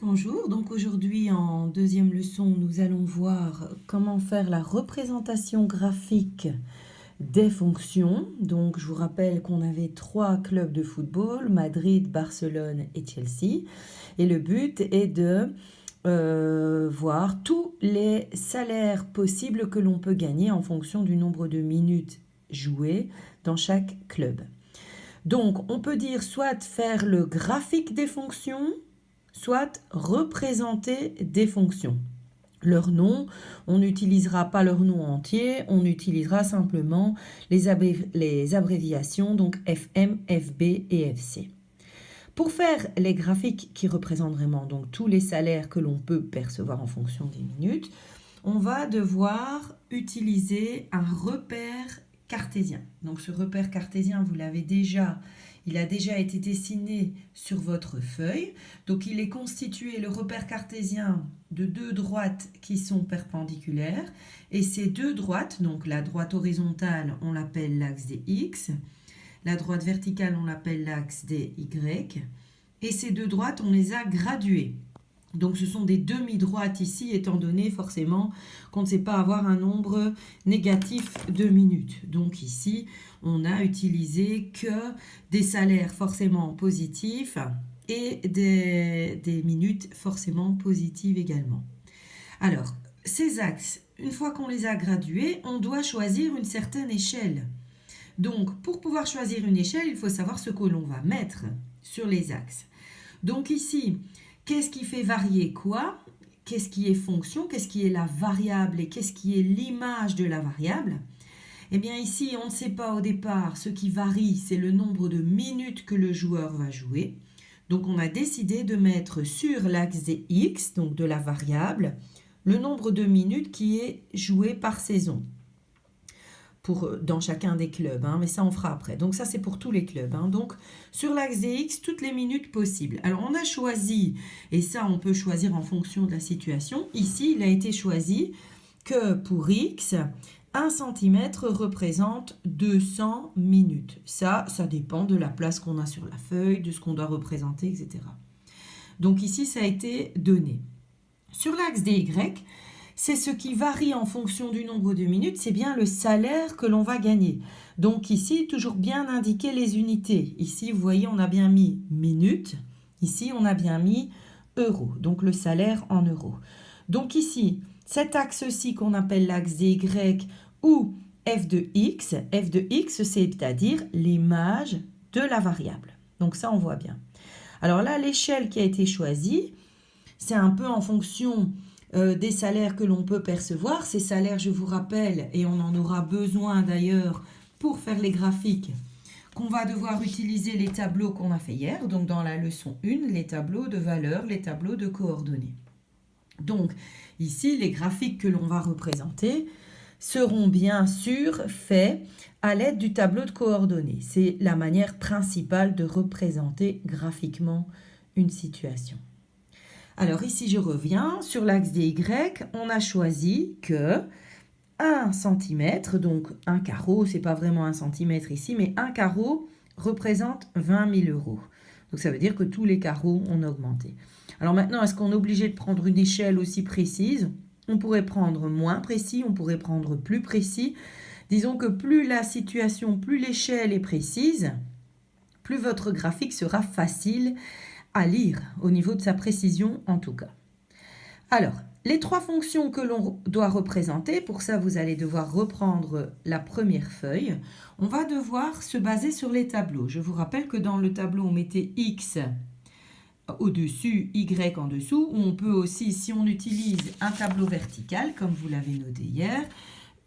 Bonjour, donc aujourd'hui en deuxième leçon, nous allons voir comment faire la représentation graphique des fonctions. Donc je vous rappelle qu'on avait 3 clubs de football, Madrid, Barcelone et Chelsea. Et le but est de voir tous les salaires possibles que l'on peut gagner en fonction du nombre de minutes jouées dans chaque club. Donc on peut dire soit faire le graphique des fonctions, soit représenter des fonctions. Leur nom, on n'utilisera pas leur nom entier, on utilisera simplement les abréviations, donc FM, FB et FC. Pour faire les graphiques qui représentent vraiment donc tous les salaires que l'on peut percevoir en fonction des minutes, on va devoir utiliser un repère cartésien. Donc ce repère cartésien, vous l'avez déjà, il a déjà été dessiné sur votre feuille. Donc il est constitué, le repère cartésien, de 2 droites qui sont perpendiculaires. Et ces 2 droites, donc la droite horizontale, on l'appelle l'axe des X. La droite verticale, on l'appelle l'axe des Y. Et ces 2 droites, on les a graduées. Donc ce sont des demi-droites ici, étant donné forcément qu'on ne sait pas avoir un nombre négatif de minutes. Donc ici, on a utilisé que des salaires forcément positifs et des minutes forcément positives également. Alors, ces axes, une fois qu'on les a gradués, on doit choisir une certaine échelle. Donc, pour pouvoir choisir une échelle, il faut savoir ce que l'on va mettre sur les axes. Donc ici, qu'est-ce qui fait varier quoi? Qu'est-ce qui est fonction? Qu'est-ce qui est la variable? Et qu'est-ce qui est l'image de la variable? Eh bien ici, on ne sait pas au départ. Ce qui varie, c'est le nombre de minutes que le joueur va jouer. Donc on a décidé de mettre sur l'axe des X, donc de la variable, le nombre de minutes qui est joué par saison. Dans chacun des clubs, mais ça on fera après. Donc ça c'est pour tous les clubs. Donc sur l'axe des X, toutes les minutes possibles. Alors on a choisi, et ça on peut choisir en fonction de la situation. Ici il a été choisi que pour X, 1 cm représente 200 minutes. Ça dépend de la place qu'on a sur la feuille, de ce qu'on doit représenter, etc. Donc ici ça a été donné. Sur l'axe des Y, c'est ce qui varie en fonction du nombre de minutes, c'est bien le salaire que l'on va gagner. Donc ici, toujours bien indiquer les unités. Ici, vous voyez, on a bien mis minutes. Ici, on a bien mis euros, donc le salaire en euros. Donc ici, cet axe-ci qu'on appelle l'axe des Y ou f de x, c'est-à-dire l'image de la variable. Donc ça, on voit bien. Alors là, l'échelle qui a été choisie, c'est un peu en fonction des salaires que l'on peut percevoir. Ces salaires, je vous rappelle, et on en aura besoin d'ailleurs pour faire les graphiques, qu'on va devoir utiliser les tableaux qu'on a fait hier, donc dans la leçon 1, les tableaux de valeurs, les tableaux de coordonnées. Donc ici, les graphiques que l'on va représenter seront bien sûr faits à l'aide du tableau de coordonnées. C'est la manière principale de représenter graphiquement une situation. Alors ici, je reviens. Sur l'axe des Y, on a choisi que 1 cm, donc un carreau, c'est pas vraiment 1 cm ici, mais un carreau représente 20 000 euros. Donc ça veut dire que tous les carreaux ont augmenté. Alors maintenant, est-ce qu'on est obligé de prendre une échelle aussi précise? On pourrait prendre moins précis, on pourrait prendre plus précis. Disons que plus la situation, plus l'échelle est précise, plus votre graphique sera facile à lire, au niveau de sa précision en tout cas. Alors, les 3 fonctions que l'on doit représenter, pour ça vous allez devoir reprendre la première feuille. On va devoir se baser sur les tableaux. Je vous rappelle que dans le tableau, on mettait X au-dessus, Y en dessous, ou on peut aussi, si on utilise un tableau vertical, comme vous l'avez noté hier,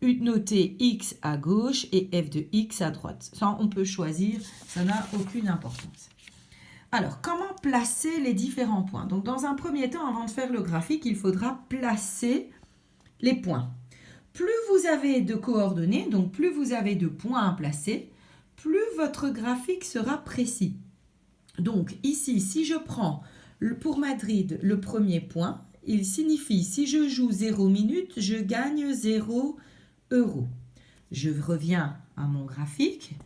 noter X à gauche et F de X à droite. Ça, on peut choisir, ça n'a aucune importance. Alors, comment placer les différents points? Donc, dans un premier temps, avant de faire le graphique, il faudra placer les points. Plus vous avez de coordonnées, donc plus vous avez de points à placer, plus votre graphique sera précis. Donc, ici, si je prends pour Madrid le premier point, il signifie si je joue 0 minutes, je gagne 0 euros. Je reviens à mon graphique,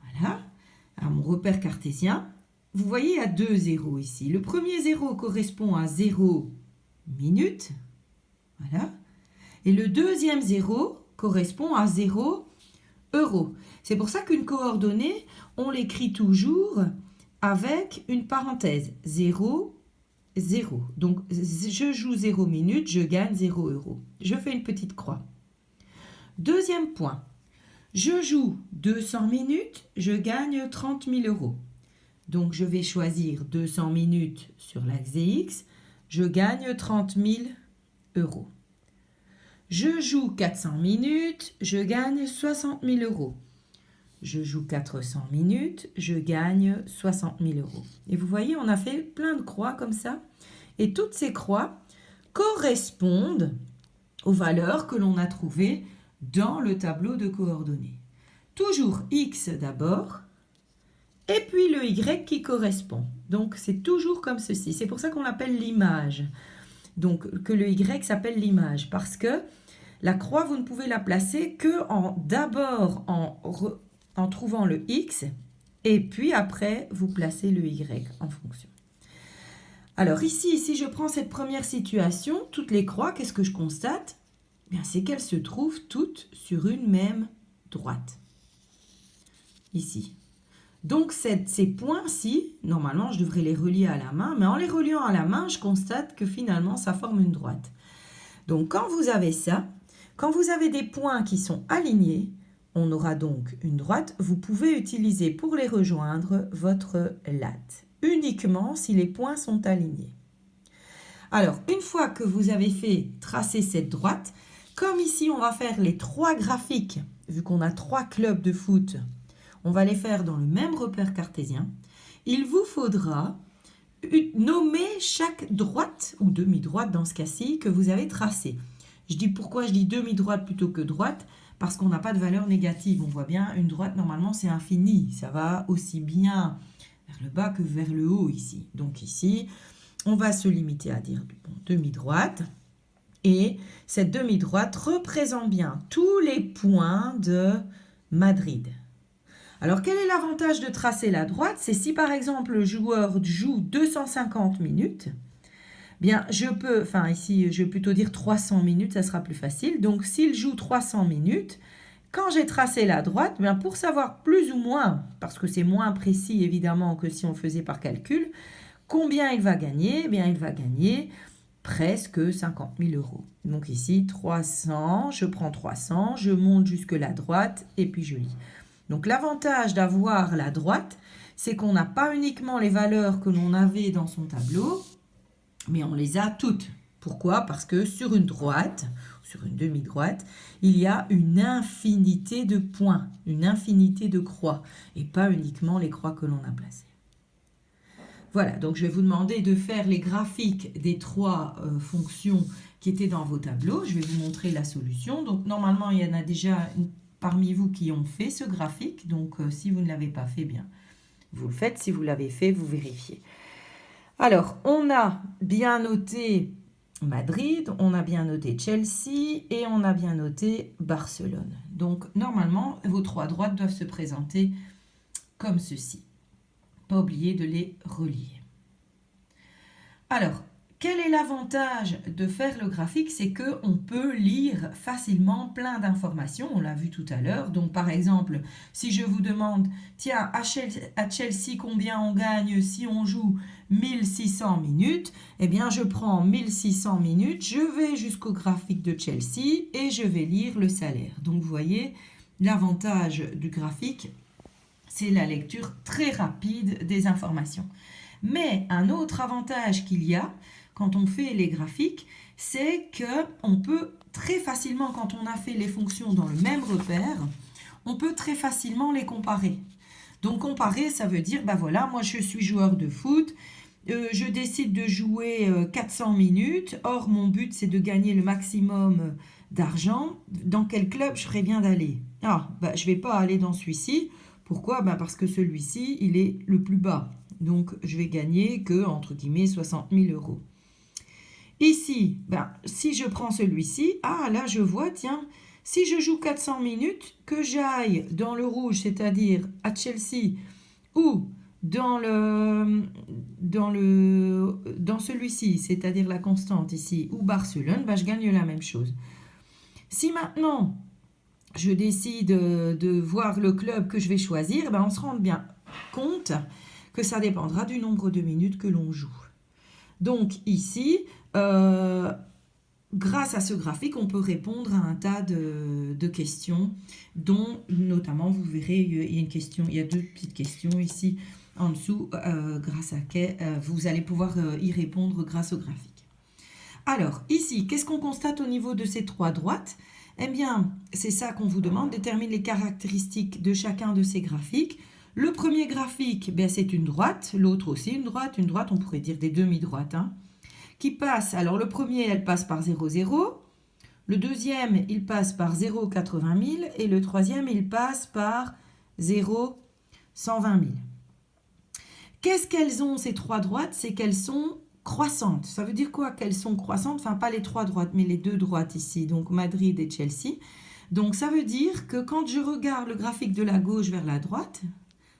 voilà, à mon repère cartésien. vous voyez, il y a 2 zéros ici. Le premier zéro correspond à 0 minutes. Voilà. Et le deuxième zéro correspond à 0 euros. C'est pour ça qu'une coordonnée, on l'écrit toujours avec une parenthèse. 0, 0. Donc, je joue 0 minutes, je gagne 0 euros. Je fais une petite croix. Deuxième point. Je joue 200 minutes, je gagne 30 000 euros. Donc, je vais choisir 200 minutes sur l'axe X, je gagne 30 000 euros. Je joue 400 minutes, je gagne 60 000 euros. Je joue 400 minutes, je gagne 60 000 euros. Et vous voyez, on a fait plein de croix comme ça. Et toutes ces croix correspondent aux valeurs que l'on a trouvées dans le tableau de coordonnées. Toujours X d'abord, et puis le Y qui correspond. Donc, c'est toujours comme ceci. C'est pour ça qu'on l'appelle l'image. Donc, que le Y s'appelle l'image. Parce que la croix, vous ne pouvez la placer que d'abord en trouvant le X. Et puis après, vous placez le Y en fonction. Alors ici, si je prends cette première situation, toutes les croix, qu'est-ce que je constate? Bien, c'est qu'elles se trouvent toutes sur une même droite. Ici. Donc, ces points-ci, normalement, je devrais les relier à la main, mais en les reliant à la main, je constate que finalement, ça forme une droite. Donc, quand vous avez ça, quand vous avez des points qui sont alignés, on aura donc une droite. Vous pouvez utiliser pour les rejoindre votre latte, uniquement si les points sont alignés. Alors, une fois que vous avez fait tracer cette droite, comme ici, on va faire les 3 graphiques, vu qu'on a 3 clubs de foot, on va les faire dans le même repère cartésien. Il vous faudra nommer chaque droite ou demi-droite dans ce cas-ci que vous avez tracée. Pourquoi je dis demi-droite plutôt que droite? Parce qu'on n'a pas de valeur négative. On voit bien, une droite, normalement, c'est infini. Ça va aussi bien vers le bas que vers le haut ici. Donc ici, on va se limiter à dire demi-droite. Et cette demi-droite représente bien tous les points de Madrid. Alors, quel est l'avantage de tracer la droite? C'est si, par exemple, le joueur joue 250 minutes, bien, ici, je vais plutôt dire 300 minutes, ça sera plus facile. Donc, s'il joue 300 minutes, quand j'ai tracé la droite, bien, pour savoir plus ou moins, parce que c'est moins précis, évidemment, que si on faisait par calcul, combien il va gagner? Bien, il va gagner presque 50 000 euros. Donc, ici, 300, je prends 300, je monte jusque la droite, et puis je lis. Donc, l'avantage d'avoir la droite, c'est qu'on n'a pas uniquement les valeurs que l'on avait dans son tableau, mais on les a toutes. Pourquoi? Parce que sur une droite, sur une demi-droite, il y a une infinité de points, une infinité de croix, et pas uniquement les croix que l'on a placées. Voilà, donc je vais vous demander de faire les graphiques des 3 fonctions qui étaient dans vos tableaux. Je vais vous montrer la solution. Donc, normalement, il y en a déjà parmi vous qui ont fait ce graphique. Donc, si vous ne l'avez pas fait, bien, vous le faites. Si vous l'avez fait, vous vérifiez. Alors, on a bien noté Madrid, on a bien noté Chelsea et on a bien noté Barcelone. Donc, normalement, vos 3 droites doivent se présenter comme ceci. Pas oublier de les relier. Alors, quel est l'avantage de faire le graphique? C'est qu'on peut lire facilement plein d'informations, on l'a vu tout à l'heure. Donc, par exemple, si je vous demande, tiens, à Chelsea, combien on gagne si on joue 1600 minutes? Eh bien, je prends 1600 minutes, je vais jusqu'au graphique de Chelsea et je vais lire le salaire. Donc, vous voyez, l'avantage du graphique, c'est la lecture très rapide des informations. Mais un autre avantage qu'il y a quand on fait les graphiques, c'est qu'on peut très facilement, quand on a fait les fonctions dans le même repère, on peut très facilement les comparer. Donc comparer, ça veut dire, ben voilà, moi je suis joueur de foot, je décide de jouer 400 minutes, or mon but c'est de gagner le maximum d'argent. Dans quel club je ferais bien d'aller? Ah, ben, je ne vais pas aller dans celui-ci. Pourquoi? Ben parce que celui-ci, il est le plus bas. Donc, je vais gagner que, entre guillemets, 60 000 euros. Ici, ben, si je prends celui-ci, ah là, je vois, tiens, si je joue 400 minutes, que j'aille dans le rouge, c'est-à-dire à Chelsea, ou dans celui-ci, c'est-à-dire la constante ici, ou Barcelone, bah, je gagne la même chose. Si maintenant, je décide de voir le club que je vais choisir, ben on se rend bien compte que ça dépendra du nombre de minutes que l'on joue. Donc ici, grâce à ce graphique, on peut répondre à un tas de questions, dont notamment, vous verrez, il y a deux petites questions ici en dessous, grâce à laquelle vous allez pouvoir y répondre grâce au graphique. Alors, ici, qu'est-ce qu'on constate au niveau de ces trois droites? Eh bien, c'est ça qu'on vous demande, détermine les caractéristiques de chacun de ces graphiques. Le premier graphique, ben, c'est une droite, l'autre aussi une droite, on pourrait dire des demi-droites, hein, qui passe, alors le premier, elle passe par 0, 0, le deuxième, il passe par 0, 80 000, et le troisième, il passe par 0, 120 000. Qu'est-ce qu'elles ont, ces trois droites? C'est qu'elles sont croissantes. Ça veut dire quoi qu'elles sont croissantes? Enfin, pas les trois droites, mais les deux droites ici, donc Madrid et Chelsea. Donc, ça veut dire que quand je regarde le graphique de la gauche vers la droite,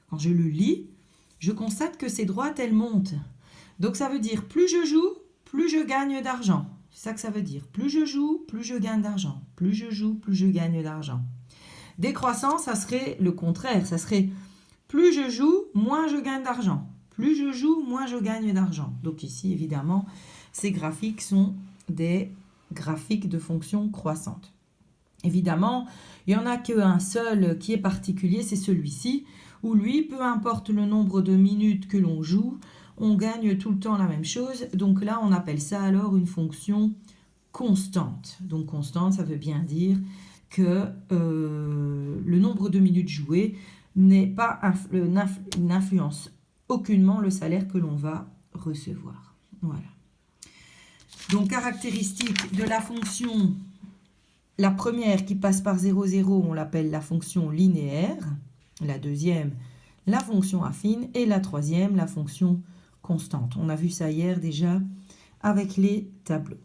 quand je le lis, je constate que ces droites, elles montent. Donc, ça veut dire plus je joue, plus je gagne d'argent. C'est ça que ça veut dire. Plus je joue, plus je gagne d'argent. Plus je joue, plus je gagne d'argent. Décroissant, ça serait le contraire. Ça serait plus je joue, moins je gagne d'argent. Plus je joue, moins je gagne d'argent. Donc ici, évidemment, ces graphiques sont des graphiques de fonctions croissantes. Évidemment, il n'y en a qu'un seul qui est particulier, c'est celui-ci, où lui, peu importe le nombre de minutes que l'on joue, on gagne tout le temps la même chose. Donc là, on appelle ça alors une fonction constante. Donc constante, ça veut bien dire que le nombre de minutes jouées n'influence aucunement le salaire que l'on va recevoir. Voilà. Donc, caractéristique de la fonction, la première qui passe par 0, 0, on l'appelle la fonction linéaire. La deuxième, la fonction affine. Et la troisième, la fonction constante. On a vu ça hier déjà avec les tableaux.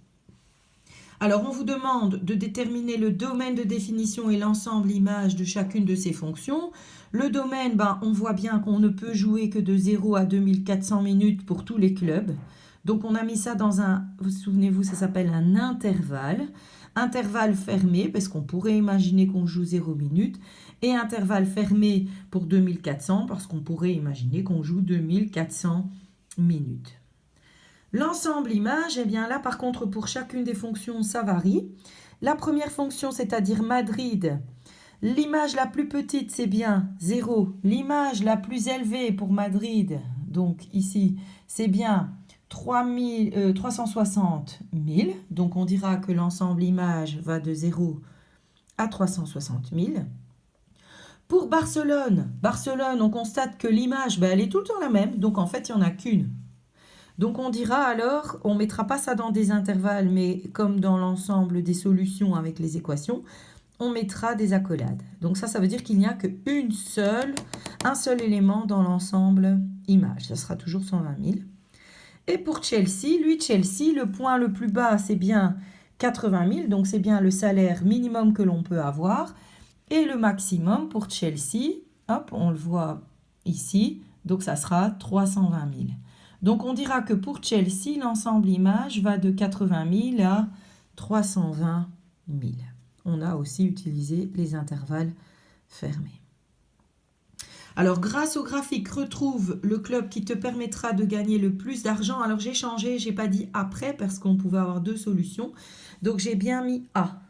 Alors, on vous demande de déterminer le domaine de définition et l'ensemble image de chacune de ces fonctions. Le domaine, ben, on voit bien qu'on ne peut jouer que de 0 à 2400 minutes pour tous les clubs. Donc, on a mis ça dans un, vous souvenez-vous, ça s'appelle un intervalle. Intervalle fermé, parce qu'on pourrait imaginer qu'on joue 0 minutes. Et intervalle fermé pour 2400, parce qu'on pourrait imaginer qu'on joue 2400 minutes. L'ensemble image, eh bien là, par contre, pour chacune des fonctions, ça varie. La première fonction, c'est-à-dire Madrid, l'image la plus petite, c'est bien 0. L'image la plus élevée pour Madrid, donc ici, c'est bien 360 000. Donc, on dira que l'ensemble image va de 0 à 360 000. Pour Barcelone, on constate que l'image, ben, elle est tout le temps la même. Donc, en fait, il n'y en a qu'une. Donc, on dira alors, on ne mettra pas ça dans des intervalles, mais comme dans l'ensemble des solutions avec les équations, on mettra des accolades. Donc, ça veut dire qu'il n'y a qu'un seul élément dans l'ensemble image. Ça sera toujours 120 000. Et pour Chelsea, le point le plus bas, c'est bien 80 000. Donc, c'est bien le salaire minimum que l'on peut avoir. Et le maximum pour Chelsea, hop, on le voit ici, donc ça sera 320 000. Donc, on dira que pour Chelsea, l'ensemble image va de 80 000 à 320 000. On a aussi utilisé les intervalles fermés. Alors, grâce au graphique, retrouve le club qui te permettra de gagner le plus d'argent. Alors, j'ai changé, je n'ai pas dit après parce qu'on pouvait avoir deux solutions. Donc, j'ai bien mis A.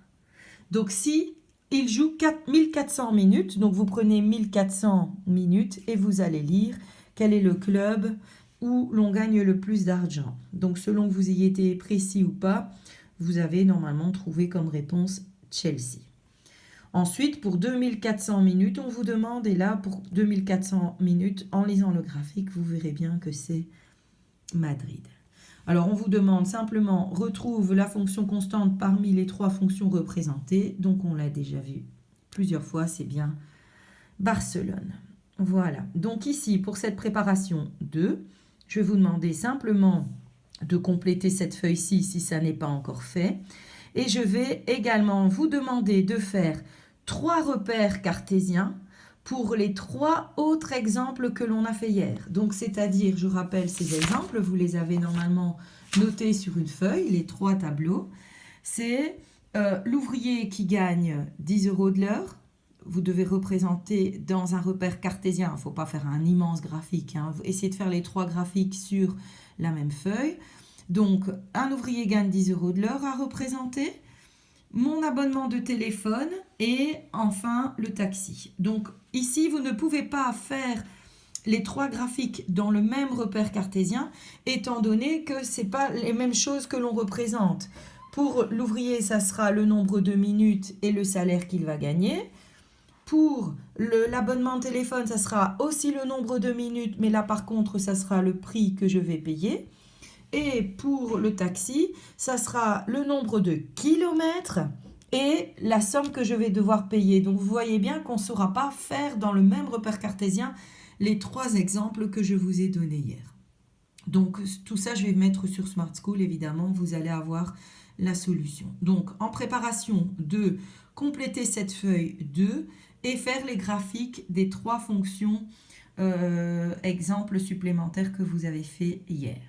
Donc, si il joue 1400 minutes, donc vous prenez 1400 minutes et vous allez lire quel est le club où l'on gagne le plus d'argent. Donc, selon que vous ayez été précis ou pas, vous avez normalement trouvé comme réponse Chelsea. Ensuite, pour 2400 minutes, on vous demande, et là, pour 2400 minutes, en lisant le graphique, vous verrez bien que c'est Madrid. Alors, on vous demande simplement, retrouve la fonction constante parmi les trois fonctions représentées. Donc, on l'a déjà vu plusieurs fois, c'est bien Barcelone. Voilà. Donc, ici, pour cette préparation 2, je vais vous demander simplement de compléter cette feuille-ci si ça n'est pas encore fait. Et je vais également vous demander de faire 3 repères cartésiens pour les 3 autres exemples que l'on a fait hier. Donc, c'est-à-dire, je rappelle ces exemples, vous les avez normalement notés sur une feuille, les 3 tableaux. C'est l'ouvrier qui gagne 10 € de l'heure. Vous devez représenter dans un repère cartésien, il ne faut pas faire un immense graphique, hein. Essayez de faire les 3 graphiques sur la même feuille. Donc, un ouvrier gagne 10 € de l'heure à représenter, mon abonnement de téléphone et enfin le taxi. Donc, ici, vous ne pouvez pas faire les 3 graphiques dans le même repère cartésien, étant donné que ce n'est pas les mêmes choses que l'on représente. Pour l'ouvrier, ça sera le nombre de minutes et le salaire qu'il va gagner. Pour l'abonnement de téléphone, ça sera aussi le nombre de minutes, mais là par contre, ça sera le prix que je vais payer. Et pour le taxi, ça sera le nombre de kilomètres et la somme que je vais devoir payer. Donc vous voyez bien qu'on ne saura pas faire dans le même repère cartésien les 3 exemples que je vous ai donnés hier. Donc tout ça, je vais mettre sur Smart School, évidemment, vous allez avoir la solution. Donc en préparation de compléter cette feuille 2 et faire les graphiques des 3 fonctions exemples supplémentaires que vous avez fait hier.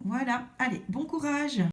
Voilà, allez, bon courage!